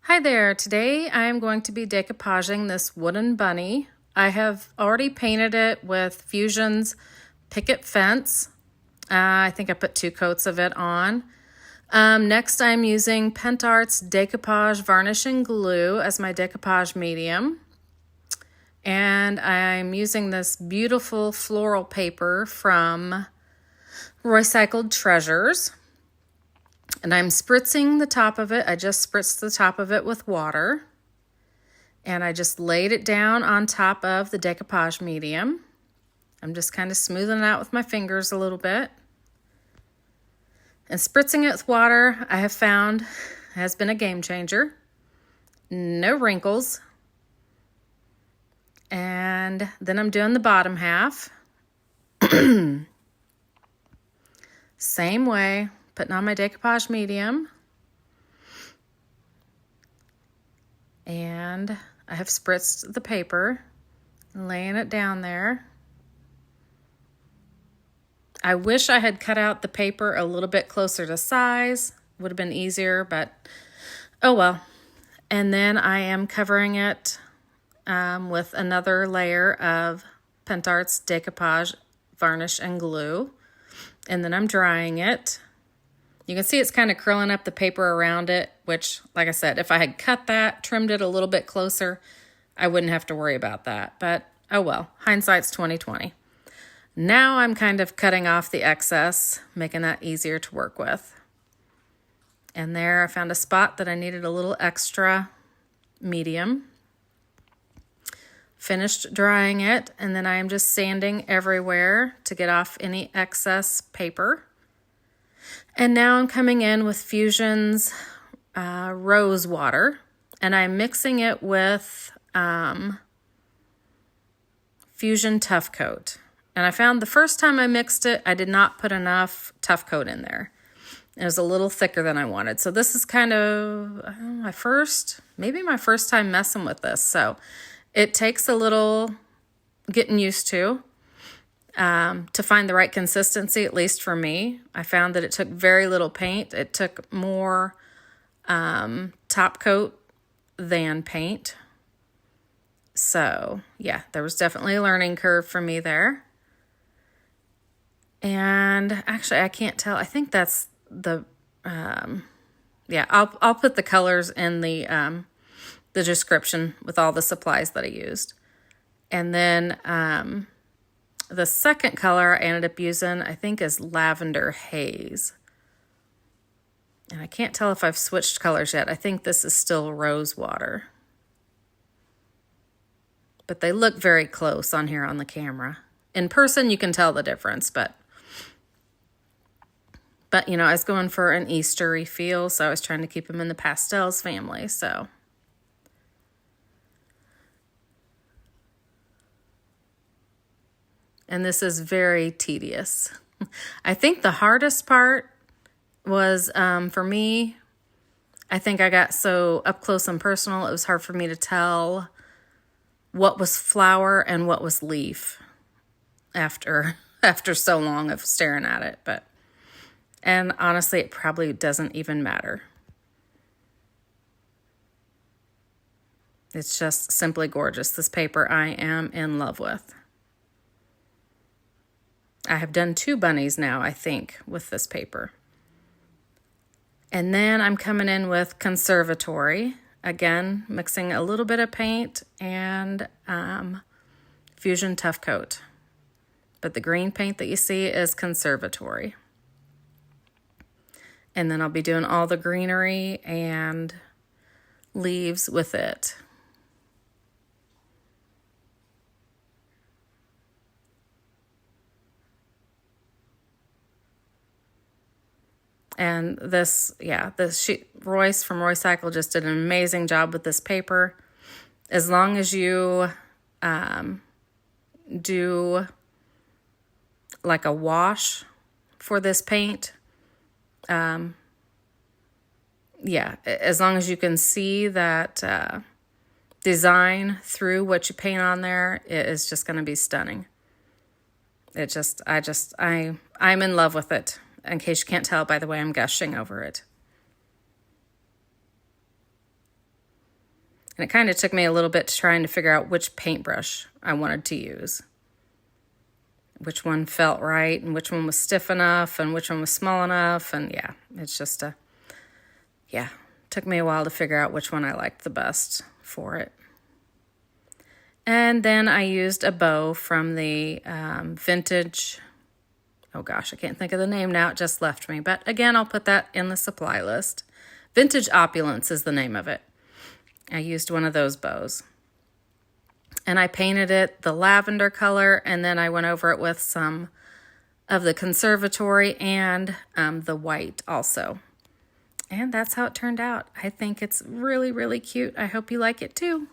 Hi there, today I'm going to be decoupaging this wooden bunny. I have already painted it with Fusion's Picket Fence. I think I put 2 coats of it on. Next I'm using Pentart's Decoupage Varnish and Glue as my decoupage medium. And I'm using this beautiful floral paper from Recycled Treasures. And I'm spritzing the top of it. I just spritzed the top of it with water. And I just laid it down on top of the decoupage medium. I'm just kind of smoothing it out with my fingers a little bit. And spritzing it with water, I have found, has been a game changer. No wrinkles. And then I'm doing the bottom half. Same way. Putting on my decoupage medium, and I have spritzed the paper, laying it down there. I wish I had cut out the paper a little bit closer to size. Would have been easier, but oh well. And then I am covering it with another layer of Pentart's Decoupage Varnish and Glue, and then I'm drying it. You can see it's kind of curling up the paper around it, which, like I said, if I had cut that, trimmed it a little bit closer, I wouldn't have to worry about that. But, oh well, hindsight's 20/20. Now I'm kind of cutting off the excess, making that easier to work with. And there I found a spot that I needed a little extra medium. Finished drying it, and then I am just sanding everywhere to get off any excess paper. And now I'm coming in with Fusion's rose water, and I'm mixing it with Fusion Tough Coat. And I found the first time I mixed it, I did not put enough Tough Coat in there. It was a little thicker than I wanted. So this is kind of my first time messing with this. So it takes a little getting used to find the right consistency, at least for me. I found that it took very little paint. It took more top coat than paint. So, yeah, there was definitely a learning curve for me there. And actually, I can't tell. I think that's the, yeah, I'll put the colors in the description with all the supplies that I used. And then, the second color I ended up using, I think, is Lavender Haze. And I can't tell if I've switched colors yet. I think this is still Rose Water. But they look very close on here on the camera. In person, you can tell the difference, but you know, I was going for an Eastery feel, so I was trying to keep them in the pastels family, so. And this is very tedious. I think the hardest part was, for me, I think I got so up close and personal, it was hard for me to tell what was flower and what was leaf after so long of staring at it. And honestly, it probably doesn't even matter. It's just simply gorgeous. This paper I am in love with. I have done 2 bunnies now, I think, with this paper. And then I'm coming in with Conservatory. Again, mixing a little bit of paint and Fusion Tough Coat. But the green paint that you see is Conservatory. And then I'll be doing all the greenery and leaves with it. And this Royce from Roycycle just did an amazing job with this paper. As long as you do like a wash for this paint, as long as you can see that design through what you paint on there, it is just going to be stunning. I'm in love with it. In case you can't tell by the way I'm gushing over it. And it kind of took me a little bit trying to figure out which paintbrush I wanted to use. Which one felt right and which one was stiff enough and which one was small enough. And yeah, it's just took me a while to figure out which one I liked the best for it. And then I used a bow from the vintage, oh gosh, I can't think of the name now, it just left me. But again, I'll put that in the supply list. Vintage Opulence is the name of it. I used one of those bows. And I painted it the lavender color, and then I went over it with some of the conservatory and the white also. And that's how it turned out. I think it's really, really cute. I hope you like it too.